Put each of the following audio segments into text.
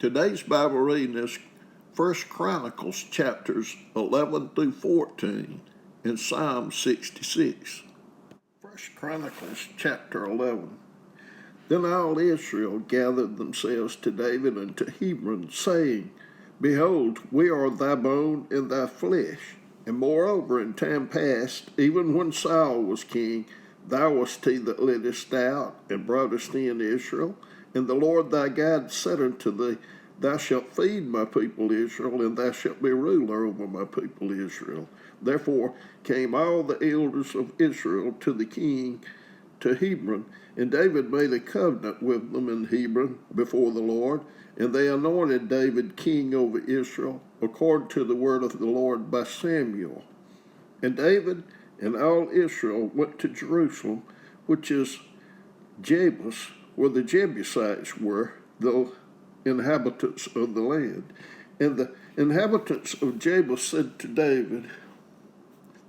Today's Bible reading is 1 Chronicles chapters 11 through 14 and Psalm 66. 1 Chronicles chapter 11. Then all Israel gathered themselves to David and to Hebron, saying, Behold, we are thy bone and thy flesh. And moreover, in time past, even when Saul was king, thou wast he that leddest out and broughtest in Israel. And the Lord thy God said unto thee, Thou shalt feed my people Israel, and thou shalt be ruler over my people Israel. Therefore came all the elders of Israel to the king to Hebron, and David made a covenant with them in Hebron before the Lord, and they anointed David king over Israel, according to the word of the Lord by Samuel. And David and all Israel went to Jerusalem, which is Jebus, where the Jebusites were, the inhabitants of the land. And the inhabitants of Jebus said to David,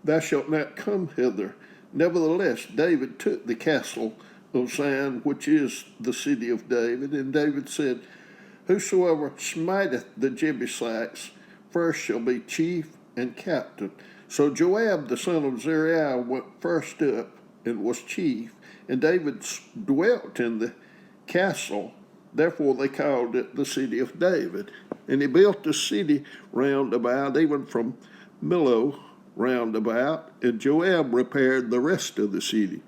Thou shalt not come hither. Nevertheless, David took the castle of Zion, which is the city of David. And David said, Whosoever smiteth the Jebusites first shall be chief and captain. So Joab the son of Zeruiah went first up and was chief, and David dwelt in the castle. Therefore they called it the city of David. And he built the city round about, even from Millo round about, and Joab repaired the rest of the city.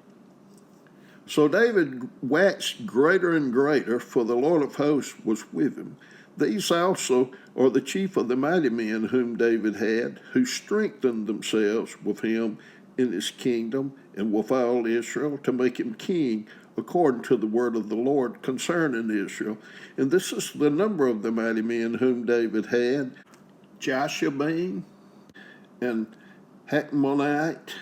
So David waxed greater and greater, for the Lord of hosts was with him. These also are the chief of the mighty men whom David had, who strengthened themselves with him in his kingdom and with all Israel, to make him king according to the word of the Lord concerning Israel. And this is the number of the mighty men whom David had: Jashabin and Hachmonite,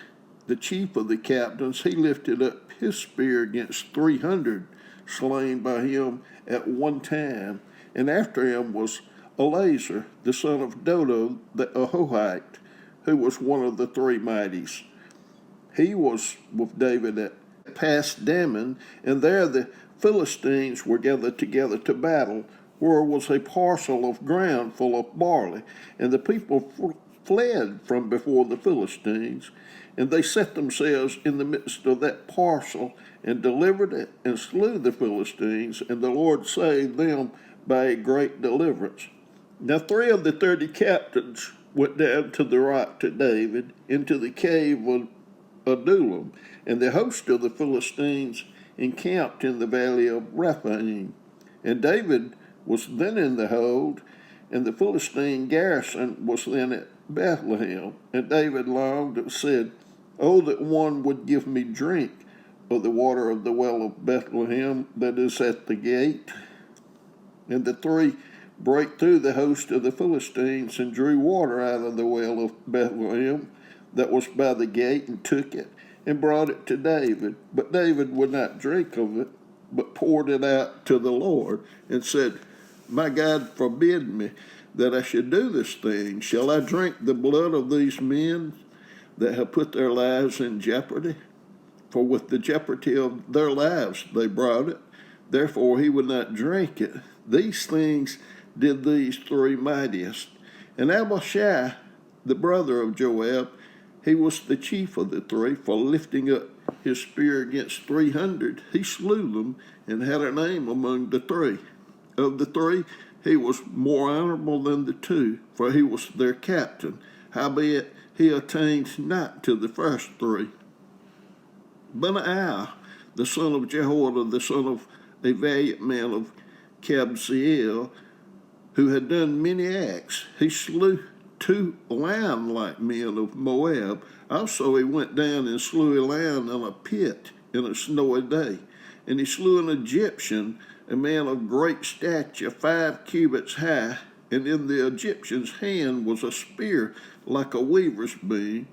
the chief of the captains. He lifted up his spear against 300 slain by him at one time. And after him was Eleazar, the son of Dodo the Ahohite, who was one of the three mighties. He was with David at Pas-dammim, and there the Philistines were gathered together to battle, where was a parcel of ground full of barley. And the people fled from before the Philistines, and they set themselves in the midst of that parcel, and delivered it, and slew the Philistines, and the Lord saved them by a great deliverance. Now 3 of the 30 captains went down to the rock to David, into the cave of Adullam, and the host of the Philistines encamped in the valley of Rephaim. And David was then in the hold, and the Philistine garrison was then at Bethlehem. And David longed and said, Oh, that one would give me drink of the water of the well of Bethlehem that is at the gate. And the 3 brake through the host of the Philistines, and drew water out of the well of Bethlehem that was by the gate, and took it, and brought it to David. But David would not drink of it, but poured it out to the Lord, and said, My God forbid me that I should do this thing. Shall I drink the blood of these men that have put their lives in jeopardy? For with the jeopardy of their lives they brought it. Therefore he would not drink it. These things did these 3 mightiest. And Abishai, the brother of Joab, he was the chief of the 3, for lifting up his spear against 300. He slew them, and had a name among the 3. Of the 3, he was more honorable than the 2, for he was their captain. Howbeit he attained not to the first 3. Benaiah, the son of Jehoiada, the son of a valiant man of Kabzeel, who had done many acts, he slew 2 lion-like men of Moab. Also he went down and slew a lion in a pit in a snowy day. And he slew an Egyptian, a man of great stature, 5 cubits high, and in the Egyptian's hand was a spear like a weaver's beam.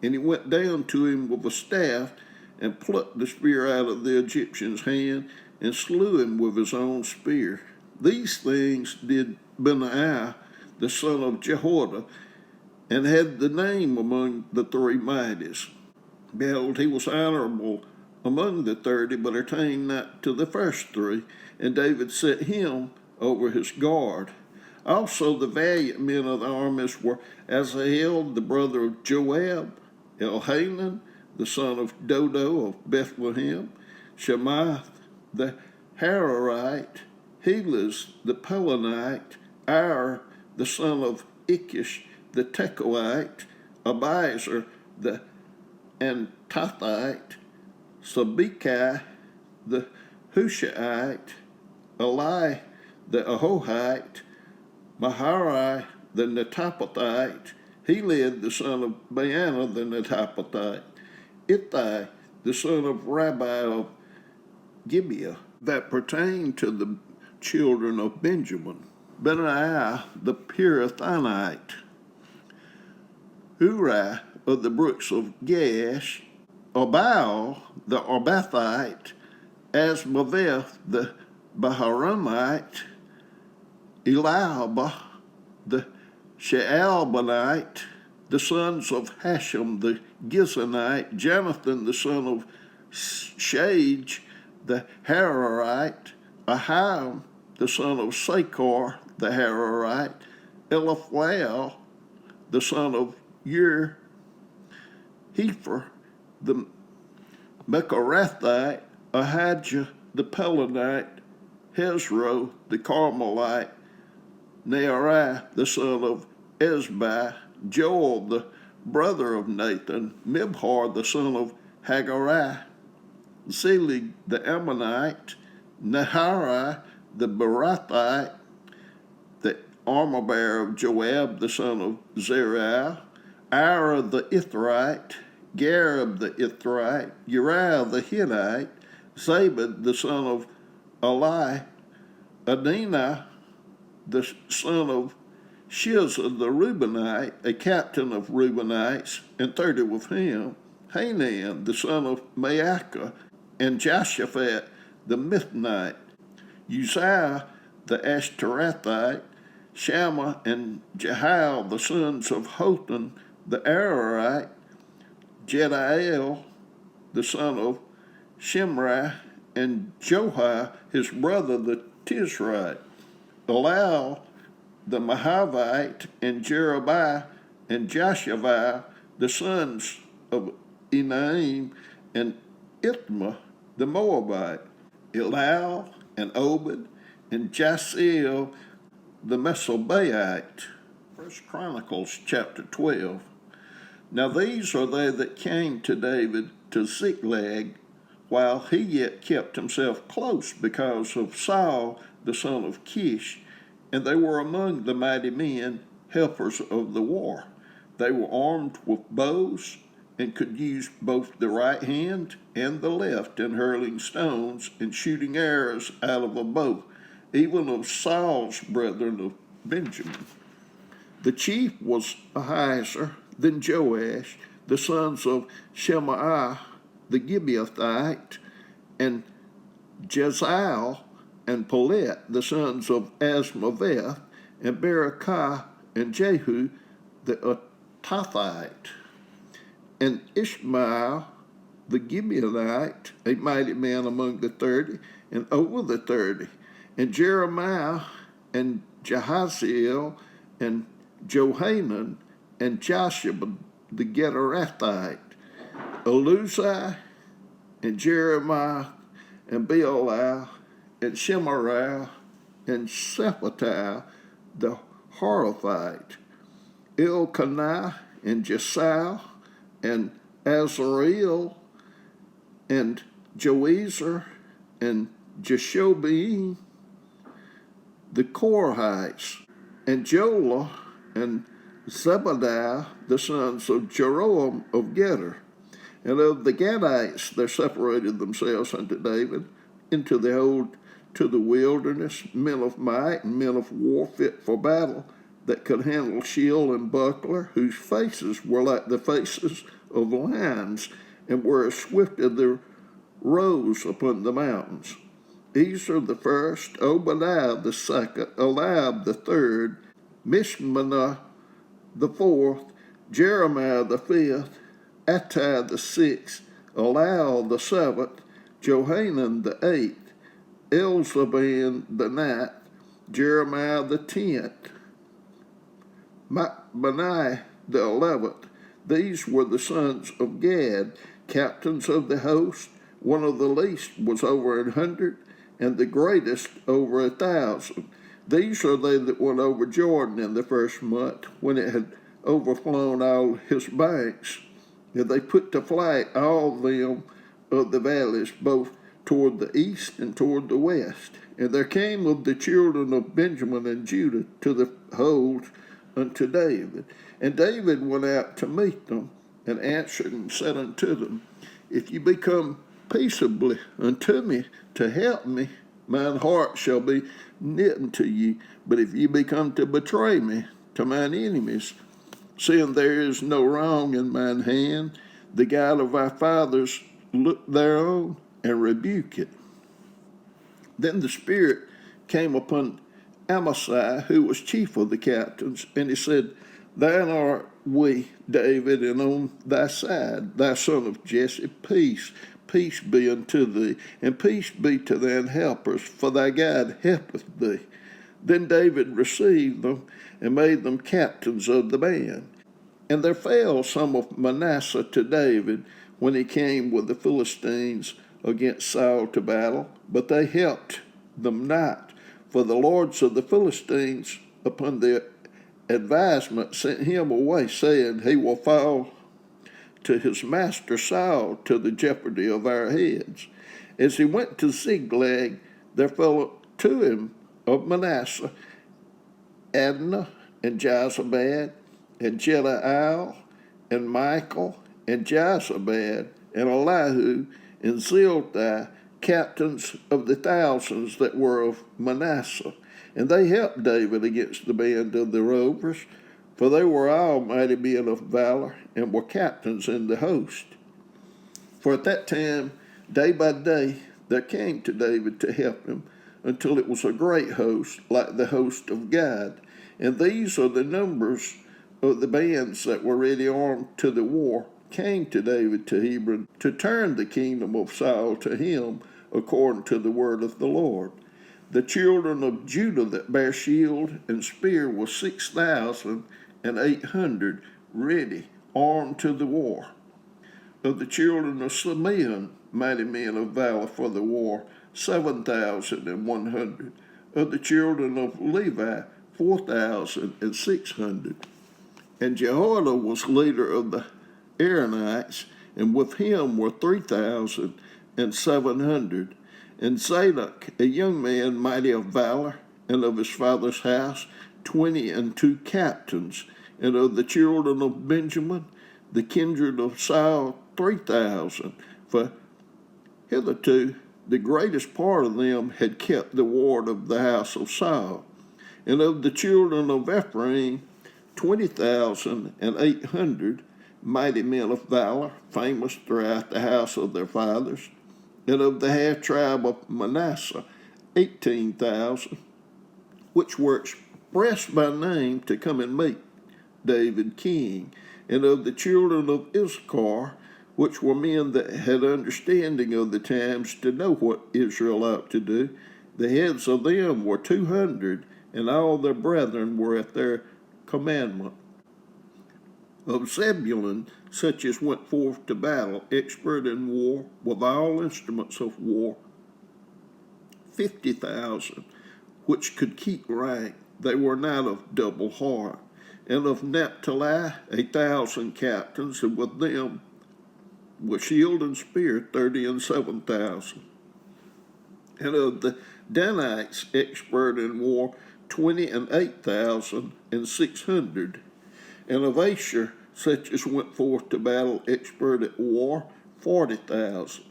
And he went down to him with a staff, and plucked the spear out of the Egyptian's hand, and slew him with his own spear. These things did Benaiah, the son of Jehoiada, and had the name among the 3 mighties. Behold, he was honorable among the 30, but attained not to the first 3. And David set him over his guard. Also the valiant men of the armies were Asahel, the brother of Joab, Elhanan, the son of Dodo of Bethlehem, Shemath, the Hararite, Helez, the Pelonite, the son of Ikish, the Tekoite, Abiezer, the Antothite, Sabekai, the Hushaite, Eli, the Ahohite, Maharai, the Netophathite, Heled, the son of Baana, the Netophathite, Ittai, the son of Rabbi of Gibeah, that pertained to the children of Benjamin, Benaiah, the Pirathonite, Uri of the brooks of Gash, Obal, the Arbathite, Asmaveth, the Baharamite, Eliabah, the Shaalbanite, the sons of Hashem, the Gizonite, Jonathan, the son of Shage, the Hararite, Aham, the son of Sakar, the Hararite, Eliphael, the son of Ur, Hefer, the Mecharathite, Ahijah, the Pelonite, Hezro, the Carmelite, Neariah, the son of Ezbai, Joel, the brother of Nathan, Mibhar, the son of Hagariah, Zelig, the Ammonite, Nahari, the Barathite, the armor-bearer of Joab, the son of Zeriah, Ira, the Ithrite, Gareb, the Ithrite, Uriah, the Hittite, Zabad, the son of Eli, Adinah, the son of Shizah, the Reubenite, a captain of Reubenites, and 30 with him, Hanan, the son of Maacah, and Joshaphat, the Mithnite, Uzziah, the Ashterathite, Shammah and Jehiel, the sons of Hotan, the Ararite, Jediel, the son of Shimri, and Joha, his brother, the Tizrite, Elal, the Mahavite, and Jerubiah, and Joshaviah, the sons of Enaim, and Ithma, the Moabite, Elal, and Obed, and Jasiel, the Mesobaite. 1 Chronicles chapter 12. Now these are they that came to David to Ziklag, while he yet kept himself close because of Saul, the son of Kish, and they were among the mighty men, helpers of the war. They were armed with bows, and could use both the right hand and the left in hurling stones and shooting arrows out of a bow, even of Saul's brethren of Benjamin. The chief was Ahiezer, then Joash, the sons of Shemaiah the Gibeathite, and Jezael and Pelet, the sons of Asmaveth, and Berechiah and Jehu the Atathite, and Ishmael the Gibeonite, a mighty man among the 30, and over the 30, and Jeremiah and Jahaziel and Johanan and Joshua the Gederathite, Eluzai and Jeremiah and Bealiah and Shemariah and Shephatiah the Horothite, Elkanah and Jesau and Azareel and Joezer and Jeshobeam, the Korahites, and Jolah and Zebadiah, the sons of Jeroam of Geder. And of the Gadites there separated themselves unto David into the wilderness, men of might and men of war fit for battle, that could handle shield and buckler, whose faces were like the faces of lions, and were as swift as the roes upon the mountains. Ezer the first, Obadiah the second, Eliab the third, Mishmanah the fourth, Jeremiah the fifth, Attai the sixth, Elal the seventh, Johanan the eighth, Elzaban the ninth, Jeremiah the 10th, Benaiah the 11th. These were the sons of Gad, captains of the host. One of the least was over 100, and the greatest over 1,000. These are they that went over Jordan in the first month, when it had overflown all his banks. And they put to flight all them of the valleys, both toward the east and toward the west. And there came of the children of Benjamin and Judah to the hold unto David. And David went out to meet them, and answered and said unto them, If you become peaceably unto me to help me, mine heart shall be knit unto you. But if you become to betray me to mine enemies, seeing there is no wrong in mine hand, the God of our fathers look thereon and rebuke it. Then the Spirit came upon Amasai, who was chief of the captains, and he said, Thine art we, David, and on thy side, thy son of Jesse, peace. Peace be unto thee, and peace be to thine helpers, for thy God helpeth thee. Then David received them, and made them captains of the band. And there fell some of Manasseh to David when he came with the Philistines against Saul to battle, but they helped them not. For the lords of the Philistines, upon their advisement, sent him away, saying, He will fall to his master Saul to the jeopardy of our heads. As he went to Ziklag, there fell to him of Manasseh Adnah and Jozabad and Jediael and Michael and Jozabad and Elihu and Zilthai, captains of the thousands that were of Manasseh. And they helped David against the band of the rovers, for they were all mighty men of valor, and were captains in the host. For at that time, day by day, there came to David to help him, until it was a great host, like the host of God. And these are the numbers of the bands that were ready armed to the war, came to David to Hebron, to turn the kingdom of Saul to him, according to the word of the Lord. The children of Judah that bare shield and spear were 6,800, ready, armed to the war. Of the children of Simeon, mighty men of valor for the war, 7,100. Of the children of Levi, 4,600. And Jehoiada was leader of the Aaronites, and with him were 3,700. And Zadok, a young man mighty of valor, and of his father's house, 22 captains. And of the children of Benjamin, the kindred of Saul, 3,000. For hitherto the greatest part of them had kept the ward of the house of Saul. And of the children of Ephraim, 20,800, mighty men of valor, famous throughout the house of their fathers. And of the half tribe of Manasseh, 18,000, which were expressed by name to come and meet David king. And of the children of Issachar, which were men that had understanding of the times to know what Israel ought to do, the heads of them were 200, and all their brethren were at their commandment. Of Zebulun, such as went forth to battle, expert in war, with all instruments of war, 50,000, which could keep rank, they were not of double heart. And of Naphtali, 1,000 captains, and with them with shield and spear, 37,000. And of the Danites, expert in war, 28,600. And of Asher, such as went forth to battle, expert at war, 40,000.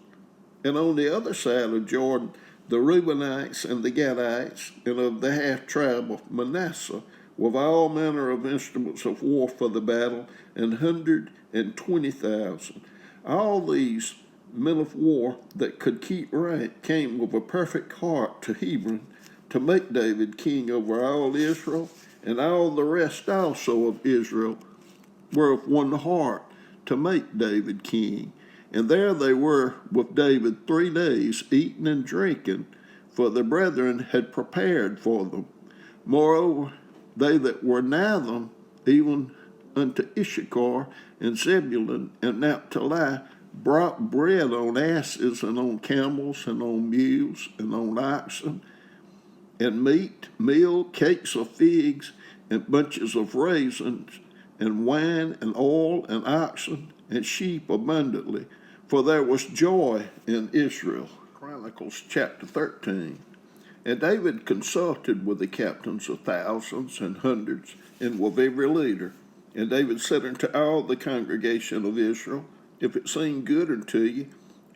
And on the other side of Jordan, the Reubenites and the Gadites, and of the half tribe of Manasseh, with all manner of instruments of war for the battle, 120,000. All these men of war that could keep rank came with a perfect heart to Hebron to make David king over all Israel, and all the rest also of Israel were of one heart to make David king. And there they were with David 3 days, eating and drinking, for the brethren had prepared for them. Moreover, they that were nigh them, even unto Issachar and Zebulun and Naphtali, brought bread on asses and on camels and on mules and on oxen, and meat, meal, cakes of figs, and bunches of raisins, and wine, and oil, and oxen, and sheep abundantly. For there was joy in Israel. Chronicles chapter 13. And David consulted with the captains of thousands and hundreds, and with every leader. And David said unto all the congregation of Israel, if it seem good unto you,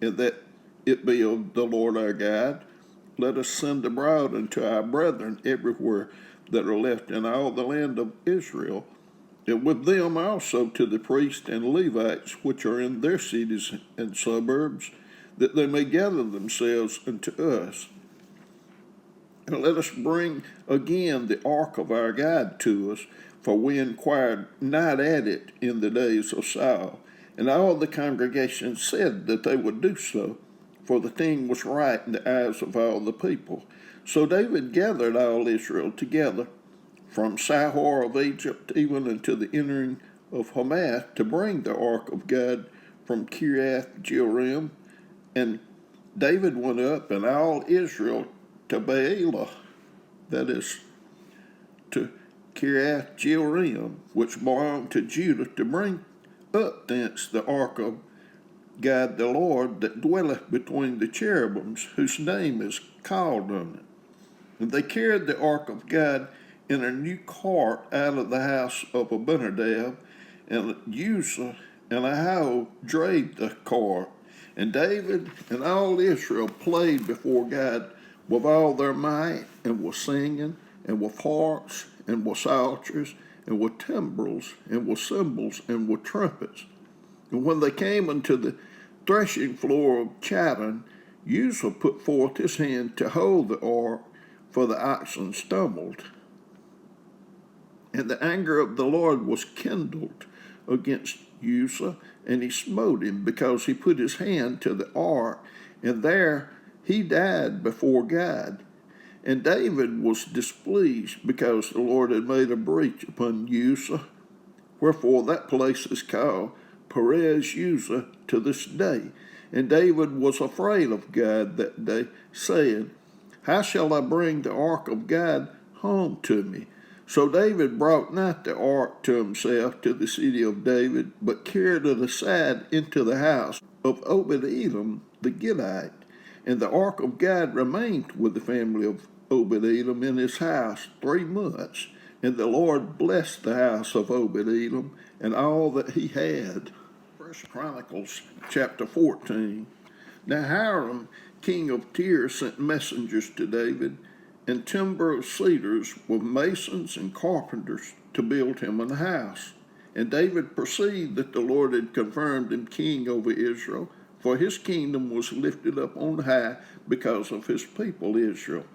and that it be of the Lord our God, let us send abroad unto our brethren everywhere that are left in all the land of Israel, and with them also to the priests and Levites which are in their cities and suburbs, that they may gather themselves unto us. And let us bring again the ark of our God to us, for we inquired not at it in the days of Saul. And all the congregation said that they would do so, for the thing was right in the eyes of all the people. So David gathered all Israel together, from Sihor of Egypt even unto the entering of Hamath, to bring the ark of God from Kiriath Jearim. And David went up, and all Israel, to Baalah, that is, to Kiriath Jearim, which belonged to Judah, to bring up thence the ark of God the Lord, that dwelleth between the cherubims, whose name is called on it. And they carried the ark of God in a new cart out of the house of Abinadab, and Uzzah and Ahio drave the cart. And David and all Israel played before God with all their might, and with singing, and with harps, and with psalteries, and with timbrels, and with cymbals, and with trumpets. And when they came unto the threshing floor of Chidon, Uzzah put forth his hand to hold the ark, for the oxen stumbled. And the anger of the Lord was kindled against Uzzah, and he smote him, because he put his hand to the ark, and there he died before God. And David was displeased, because the Lord had made a breach upon Uzzah. Wherefore that place is called Perez Uzzah to this day. And David was afraid of God that day, saying, how shall I bring the ark of God home to me? So David brought not the ark to himself to the city of David, but carried it aside into the house of Obed-Edom the Gittite. And the ark of God remained with the family of Obed-Edom in his house 3 months. And the Lord blessed the house of Obed-Edom and all that he had. 1 Chronicles chapter 14. Now Hiram, king of Tyre, sent messengers to David, and timber of cedars with masons and carpenters to build him an house. And David perceived that the Lord had confirmed him king over Israel, for his kingdom was lifted up on high because of his people Israel.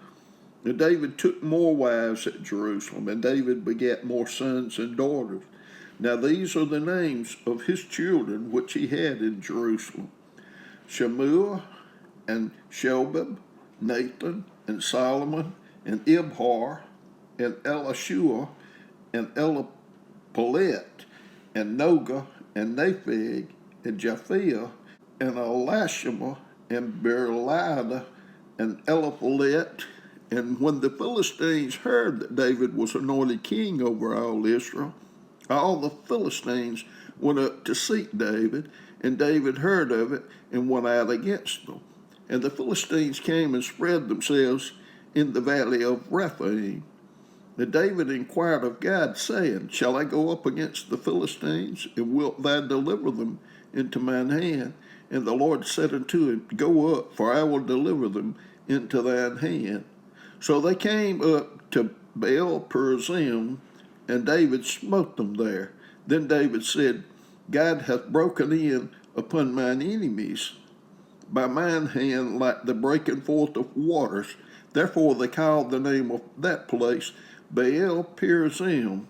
And David took more wives at Jerusalem, and David begat more sons and daughters. Now these are the names of his children which he had in Jerusalem: Shemuel, and Shobab, Nathan, and Solomon, and Ibhar, and Elishua, and Eliphalet, and Noga, and Nepheg, and Japhia, and Elishama, and Berliada, and Eliphalet. And when the Philistines heard that David was anointed king over all Israel, all the Philistines went up to seek David, and David heard of it and went out against them. And the Philistines came and spread themselves in the valley of Rephaim. And David inquired of God, saying, shall I go up against the Philistines, and wilt thou deliver them into mine hand? And the Lord said unto him, go up, for I will deliver them into thine hand. So they came up to Baal Perazim, and David smote them there. Then David said, God hath broken in upon mine enemies by mine hand like the breaking forth of waters. Therefore they called the name of that place Baal Perazim.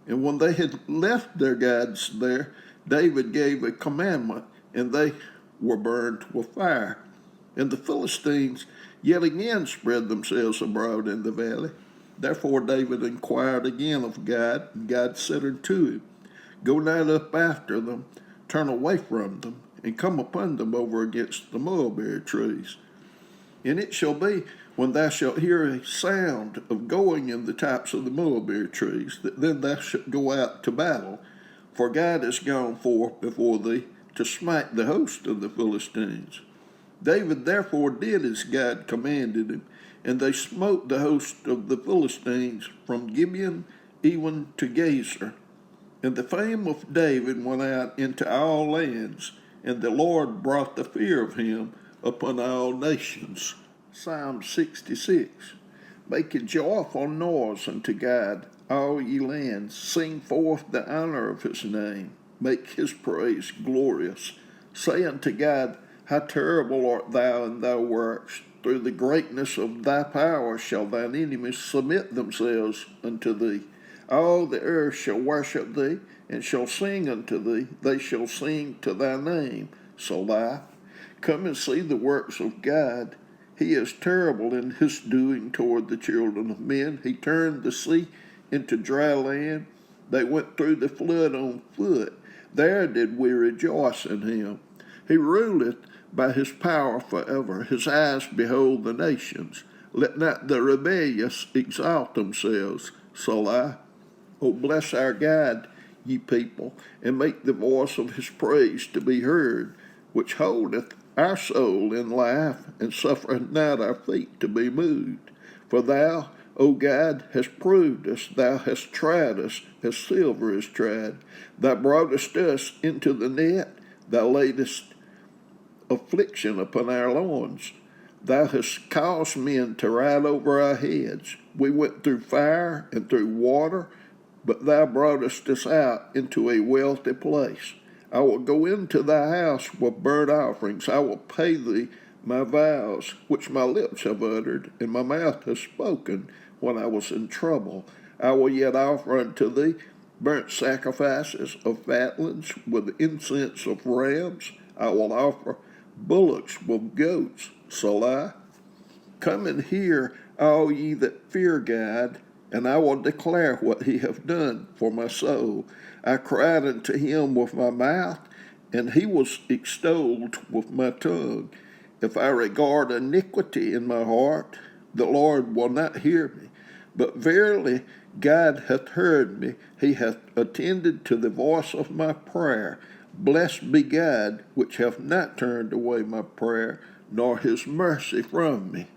And when they had left their gods there, David gave a commandment, and they were burned with fire. And the Philistines yet again spread themselves abroad in the valley. Therefore David inquired again of God, and God said unto him, Go not up after them, turn away from them, and come upon them over against the mulberry trees. And it shall be, when thou shalt hear a sound of going in the tops of the mulberry trees, that then thou shalt go out to battle, for God is gone forth before thee to smite the host of the Philistines. David therefore did as God commanded him, and they smote the host of the Philistines from Gibeon even to Gezer. And the fame of David went out into all lands, and the Lord brought the fear of him upon all nations. Psalm 66. Make a joyful noise unto God, all ye lands. Sing forth the honor of his name. Make his praise glorious. Say unto God, How terrible art thou in thy works! Through the greatness of thy power shall thine enemies submit themselves unto thee. All the earth shall worship thee, and shall sing unto thee. They shall sing to thy name. Selah. Come and see the works of God. He is terrible in his doing toward the children of men. He turned the sea into dry land. They went through the flood on foot. There did we rejoice in him. He ruleth by his power forever. His eyes behold the nations. Let not the rebellious exalt themselves. Selah. O bless our God, ye people, and make the voice of his praise to be heard, which holdeth our soul in life, and suffereth not our feet to be moved. For thou, O God, hast proved us, thou hast tried us, as silver is tried. Thou broughtest us into the net, thou laidest affliction upon our loins. Thou hast caused men to ride over our heads. We went through fire and through water, but thou broughtest us out into a wealthy place. I will go into thy house with burnt offerings. I will pay thee my vows, which my lips have uttered, and my mouth has spoken when I was in trouble. I will yet offer unto thee burnt sacrifices of fatlings with incense of rams. I will offer bullocks with goats. Selah. Come and hear, all ye that fear God, and I will declare what he hath done for my soul. I cried unto him with my mouth, and he was extolled with my tongue. If I regard iniquity in my heart, the Lord will not hear me. But verily God hath heard me. He hath attended to the voice of my prayer. Blessed be God, which hath not turned away my prayer, nor his mercy from me.